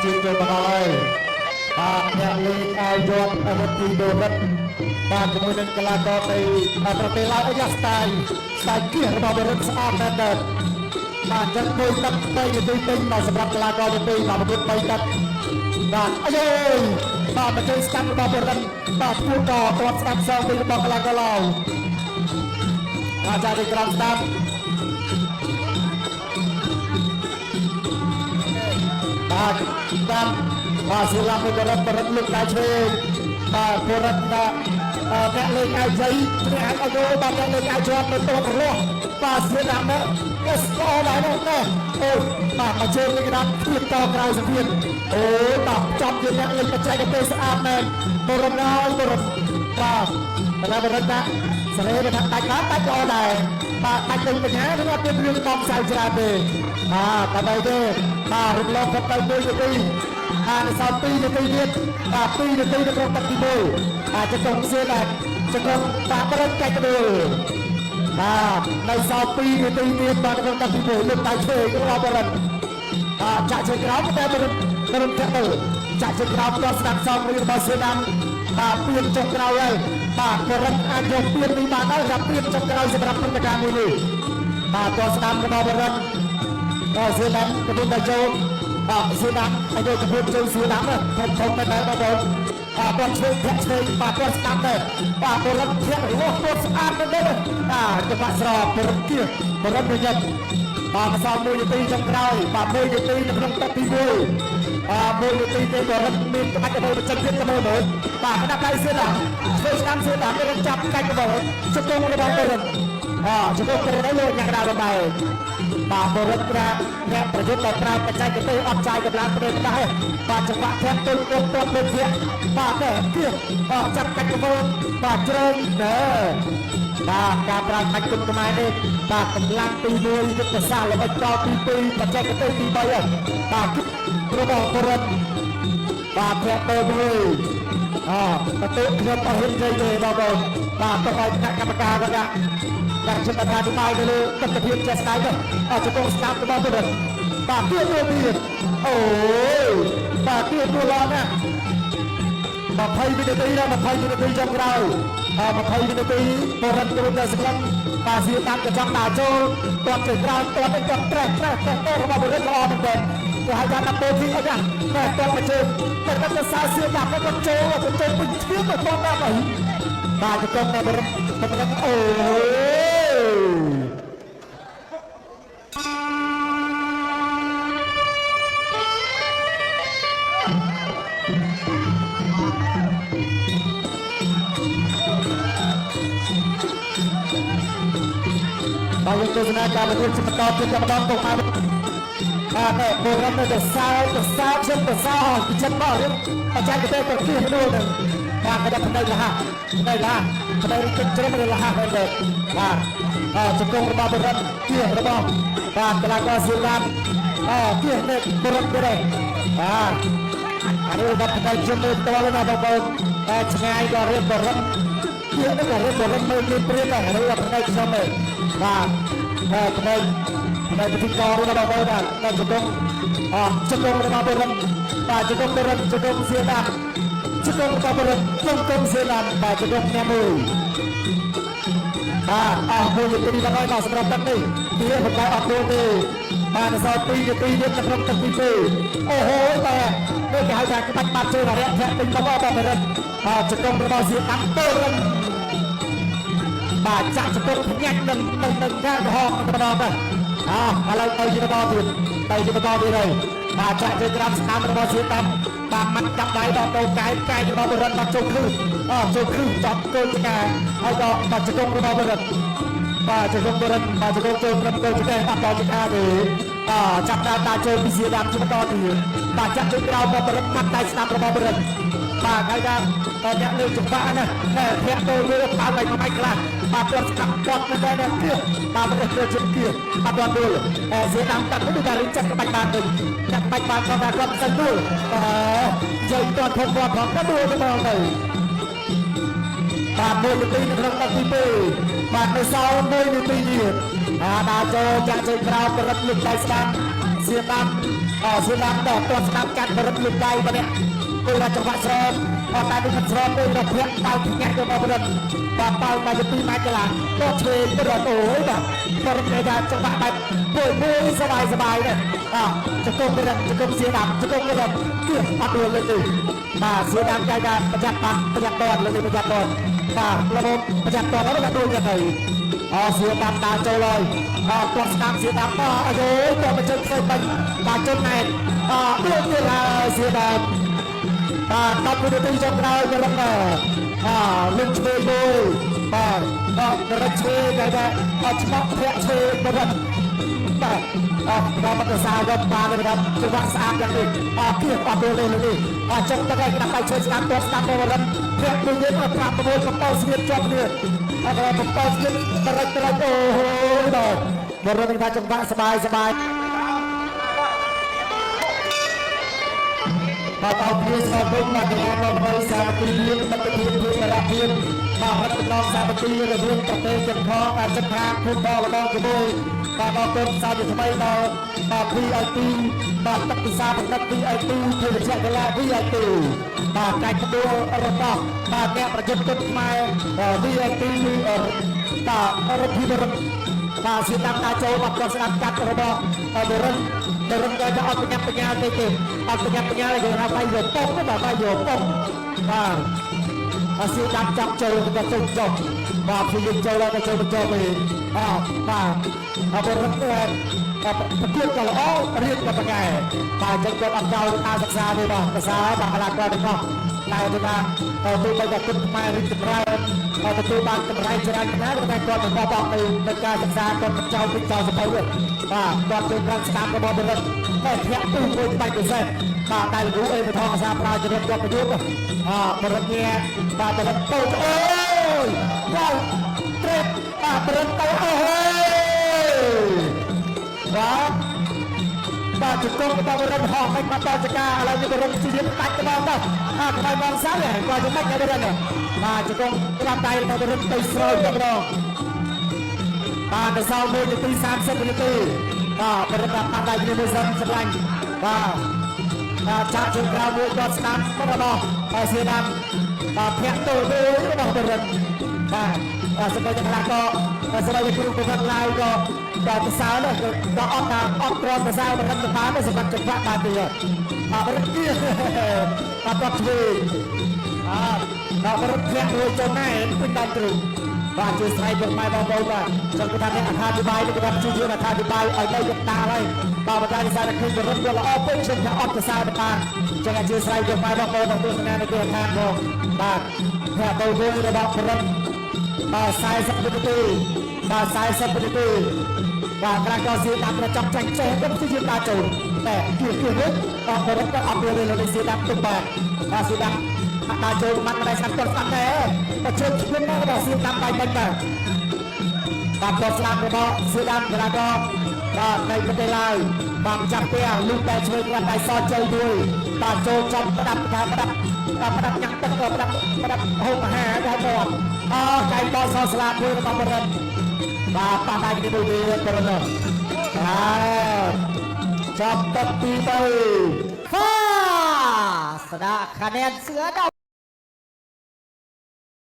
ជាចូលមកហើយបាទអ្នកលេងអាយ័តអវទីដូរិតបាទជាមួយនឹងកីឡាករនៃប្រទេសឡាវអាយ៉ាស្តាយស្ទាយគៀសរបស់បរិទ្ធស្អាតមែនទែនបាទចឹងមួយទឹក3នាទីពេញមកសម្រាប់កីឡាករទី2មកប្រកួត3ទឹកបាទអាយបាទមកជួយស្កាត់របស់បរិទ្ធបាទពួតក៏ទាត់ស្ដាប់សងពីរបស់កីឡាករឡាវបាទចាទីក្រោមស្ដាប់បាទតាមបាទសិលាពីបរិទ្ធលោកដៃឆ្វេងបាទបរិទ្ធអ្នកលេងអាយ័យព្រះអាយបាទអ្នកលេងអាយជាប់នៅតរលាស់បាទស្ដាប់មកអស្ចារ្យដែរនោះណាអូបាទមកជើងនេះក្តាប់ធៀបតក្រៅសភានអូបាទចាប់ជាអ្នកលេងបច្ចេកទេសស្អាតមែនបរិទ្ធហើយបរិទ្ធបាទតែបរិទ្ធណាសលេថាដាច់ល្អដែរបាទដាច់ទៅបញ្ញាឬអត់មានរឿងបំផ្សាយច្រើនទេបាទតែបែរទេបាទរំលងទៅ1នាទីអានសល់2នាទីទៀតបាទ2នាទីនៅក្នុងទឹកទី1អាចចង់សៀនដែរចង់បាទបរិទ្ធចែកដួលបាទនៅសល់2នាទីទៀតបាទក្នុងទឹកទី1លើកដៃឆ្វេងរបស់បរិទ្ធបាទចាក់ជើងក្រោមតែបរិទ្ធចាក់ជើងក្រោមដល់ស្ដាប់សងរបស់សៀនណាំបាទពៀនចុងក្រោយហើយបាទបរិទ្ធអាចយកពៀននេះបានហើយរាប់ពៀនចុងក្រោយសម្រាប់ព្រឹត្តិការណ៍មួយនេះបាទដល់ស្ដាប់របស់បរិទ្ធដល់សៀនណាំកពុំតែចូលបាទសៀនណាំឲ្យយកចំពោះចូលសៀនណាំធំតែបងប្អូនគាត់ឆ្វេងធាក់ឆ្វេងបាទគាត់ស្ដាប់ដែរបាទបរិទ្ធធាក់រស់គាត់ស្អាតមែនទេបាទច្បាស់ស្របបរិទ្ធគៀបរិទ្ធប្រយុទ្ធបាទសល់1នាទីចុងក្រោយបាទ1នាទីនៅក្នុងទឹកទី1បាទ1នាទីទេបរិទ្ធមានក្បាច់ទៅចិត្តទៀតទៅមើលបាទក្តាប់ដៃសៀនណាំឆ្វេងស្ដាំសៀនណាំគាត់ចាប់កាច់បរិទ្ធជង្គង់របស់បរិទ្ធជង្គង់បរិទ្ធឲ្យលើញ៉ាំក្តាររបែបាទបរិទ្ធអ្នកប្រយុទ្ធដែលប្រើបច្ចេកទេសអត់ចាយកម្លាំងប្រេងដែរបាទចង្វាក់ធាក់ទុលគាត់ទៅធាក់បាទតែគៀបាទចាប់កាច់កវលបាទជ្រើងបាទការប្រើខាច់គុណខ្មែរនេះបាទកម្លាំងទី1យុទ្ធសាស្ត្រល្បិចដល់ទី2បច្ចេកទេសទី3ហើយបាទរបស់បរិទ្ធបាទធាក់ទៅមួយបន្ទុកខ្ញុំអត់ហ៊ាននិយាយទេបងប្អូនបាទទៅឲ្យគណៈកម្មការគាត់ដាក់ចិត្តអធិប្បាយទៅលើទស្សនវិជ្ជាស្ដាយទៅជង្គង់ស្ដាប់របស់បរិទ្ធបាទទៀតទៀតអូយបាទទៀតឡើងណា20វិនាទីដល់20វិនាទីចុងក្រោយ20វិនាទីបរិទ្ធចូលទៅស្លឹងបាទសៀតាំងកញ្ចក់ដាក់ចូលទាត់ទៅក្រោយទាត់ទៅគាត់ត្រេះរបស់បរិទ្ធល្អមែនទែនគេហៅថាដាក់ពោធីអីណាតែទាត់មកជើងតែគាត់ទៅសើសៀតាំងគាត់ចូលពេញឈាមទៅទាត់ដល់ហើយបាទជង្គង់បរិទ្ធអូយើងទស្សនាការប្រកួតបន្តទៀតតែម្ដងទៅមកបាទបរិទ្ធនៅទៅសើខ្ញុំទៅសើពីចិត្តមករឿងបច្ចេកទេសប្រគៀនោះនឹងបាទក៏ដល់ផ្នែកលះផ្នែកទឹកជ្រុំលះមែនទេបាទជង្គង់របស់បរិទ្ធគៀរបស់បាទកីឡាករសៀនណាំគៀនេះបរិទ្ធទេបាទអានេះដល់ផ្នែកជុំទៅតលណាបងប្អូនតែឆ្ងាយក៏រៀបបរិទ្ធគៀនេះក៏រៀបបរិទ្ធមើលមានព្រៀបដែរឬផ្នែកខ្ញុំទេបាទផ្នែកពិធីកររបស់បងប្អូនបាទជង្គង់របស់បរិទ្ធបាទជង្គង់បរិទ្ធជង្គង់សៀនណាំជង្គង់របស់បរិទ្ធជង្គង់សៀនណាំបាទជង្គង់អ្នកមួយបាទអស់1នាទីដល់ហើយបាទសម្រាប់ទឹកនេះវាបកអត់ខ្លួនទេបាទសល់2នាទីទៀតក្នុងទឹកទី2អូហូតែដូចគេហៅថាក្បាច់បាត់ជើងអរិយធម៌ពេញរបស់បរិទ្ធជង្គង់របស់សៀនណាំបរិទ្ធបាទចាក់ចង្គង់ភ្ញាក់នឹងការកំហុសម្ដងទៅឥឡូវទៅជាបន្តទៀតហើយបាទចាក់ជើងក្រោមស្នាមរបស់សៀនណាំបាទមិនចាប់ដៃដល់ទៅកាយរបស់បរិទ្ធមកចូលគ្រឹះចាប់គោលការហើយក៏បាទជង្គង់របស់បរិទ្ធបាទជង្គង់បរិទ្ធបាទជង្គង់ចូលក្រុមគោលការអត់ដល់ការទេចាប់ដើមតាចូលពីសៀនណាំជាបន្តទៀតបាទចាក់ជើងក្រោមរបស់បរិទ្ធបាត់ដៃស្នាមរបស់បរិទ្ធបាទហើយថាអ្នកលើចង្វាក់ណាធាក់ទៅលើផាល់មិនខ្លះបាទគាត់ស្ដាប់គាត់មិនដែរអ្នកទៀតបាទបរិទ្ធជើងគៀបាទគាត់ដួលសៀនណាំតាក់ទៅតែរៀនចាក់ក្បាច់បានទៅចាក់ក្បាច់បានគាត់ថាគាត់សិនដួលយើងគាត់ធំគាត់ផងក៏ដួលទៅមកទៅបាទ1នាទីនៅក្នុងទឹកទី2បាទនៅសល់1នាទីទៀតដើរចូលចាក់ជើងក្រោមបរិទ្ធលុបដៃស្ដាំសៀនណាំ เสียดังดอกตัวสนามการบริลุกไกลมาเนี่ยคุยมาจังหวะสอบแต่ดูมันสอบคุยเราเพี้ยนเป่าถึงแง่ตัวมาบริลุเป่ามาจะตีมาจะหลังก็เชยก็โดนโอ้ยแบบบริลุในจังหวะแบบปุยสบายเนี่ยจะโกงไปเลยจะโกงเสียดังจะโกงไปเลยเกี่ยวปัดเลยเลยมาเสียดังใจกันประหยัดปัดประหยัดบอลเลยประหยัดบอลระบบประหยัดบอลแล้วก็ดูกันเลยเสียดังตาโจเลยตัวสนามเสียดังก็โอ้ยตัวมันจะเคยเป็นตาจนในเรื่องเวลาเสียดังตัดไปดูจงเราจะรับลุงเชยดูกระเชยไงแบบชนะเพียเชยแบบเรามาสาวกันมาเลยครับจังหวะสามอย่างนี้เพียปัดเลยเลยจงตะไคร้กระไปเชยสนามตัวสนามตัวรับเพียมือเย็นปราบประมูลกับเป้าเสียจบเนี่ยอะไรผมเป้าเสียตะไคร้โอ้โหดอกบริเวณการจังหวะสบายมาเอาเพียงสองคนมาเป็นการบริษัทตีเลี้ยงมันเป็นเพียงเพื่อรับเพียงมารับเป็นน้องสาวตีระเบียงตะเตยกันคออาจจะพาคุณบอลระบองกระโดดมาเอาเป็นสาวอยู่ทำไมมาพีไอตีมาตักปีศาจเป็นนักพีไอตีเพื่อจะแจกเวลาพีไอตีมาไก่กระโดดระบองมาแกะประจุต้นไม้พีไอตีมาระพีมาเสียงตาโจมาก่อนสนามกัดระบองเดินก็จะเอาปัญญาเต็มเอาปัญญาอะไรอย่างเราไปโยกป้องก็แบบไปโยกป้องเสียงจับโจก็จะจบมาพิจโจแล้วก็โจมันโจไปมาบริเวณประเทศก็แล้วเรียกว่าเป็นไงมาจังหวัดอันเก่าตาศึกษาเลยบ้างภาษาบางขนาดก็ได้ก็นายจะมาตัวไปกับคุณมาริจไรตัวบางกำไรจะได้นะแต่ก่อนมันบอกในการศึกษาก่อนเจ้าเป็นเจ้าสมัยเลยก่อนเป็นการศึกษาก็บอกเป็นแค่เพียงตู้มวยไปเป็นเส้นได้รู้เองเป็นทองสามปลายจะเริ่มยกประยุกต์บริเวณจะเริ่มโตโอ้ยว้าวเตะเริ่มโตโอ้ยว้าวจุดตรงกับเริ่มหอบไม่มาต่อจากการอะไรจะเริ่มซีเรียสตัดกันบ้างทำไมมองซ้ายเลยกว่าจะไม่ได้เรื่องจุดตรงกระไดมาเริ่มไปโซ่กันบ้างแต่เศร้าเมื่อจะตี30 นาทีเริ่มแบบอะไรที่ไม่ซ้ำสักลังจากจุดกลางมือกอดสนามก็มาเสียดำเพียงตัวดูก็มาเริ่มสมัยจะพลังก็สมัยจะกลุ่มพลังลายก็ภาษาเนี่ยก็ออกกรอนภาษามันทำจะพาไม่สมัครจะพระบาดีมันเกี่ยตัดทีมันเพียงโดยจนแม่เป็นการตรึงว่าจะใส่ดอกไม้บางๆว่าจนกระทั่งอธิบายในกระดับชื่ออธิบายเอาได้ยกตาเลยบางประการที่ใส่ขึ้นบนรถยนต์ละอ้อเป็นเช่นจะออกภาษาต่างๆจะใส่ดอกไม้บางๆตัวงานในเดือนทางโบบ้านแค่ตัวดูระดับพลังสายสัพพิตีสายสัพพิตีกระกอสีดำกระจับแจงเจ๊ก็ไม่ใช่ยืนตาโจรแต่เกี่ยวกับออกรถก็ออกเรือเลยในสีดำตุ้มแบบสีดำตาโจรมันอะไรสักตัวสักแต่แต่เชื่อเพื่อนก็สีดำไปเป็นแบบตัวสลับก็สีดำกระก็ในประเทศลาวบางจับเปียลูกแต่ช่วยกระต่ายซอใจด้วยตาโจรจำประดับยังตะเกียบประดับหงแห่ได้หมดใจบอลซอสลาด้วยมาบริเวณปาตายกันดูดีบริเวณจับตัดตีไปฟ้าสดาคะแนนเสือดาว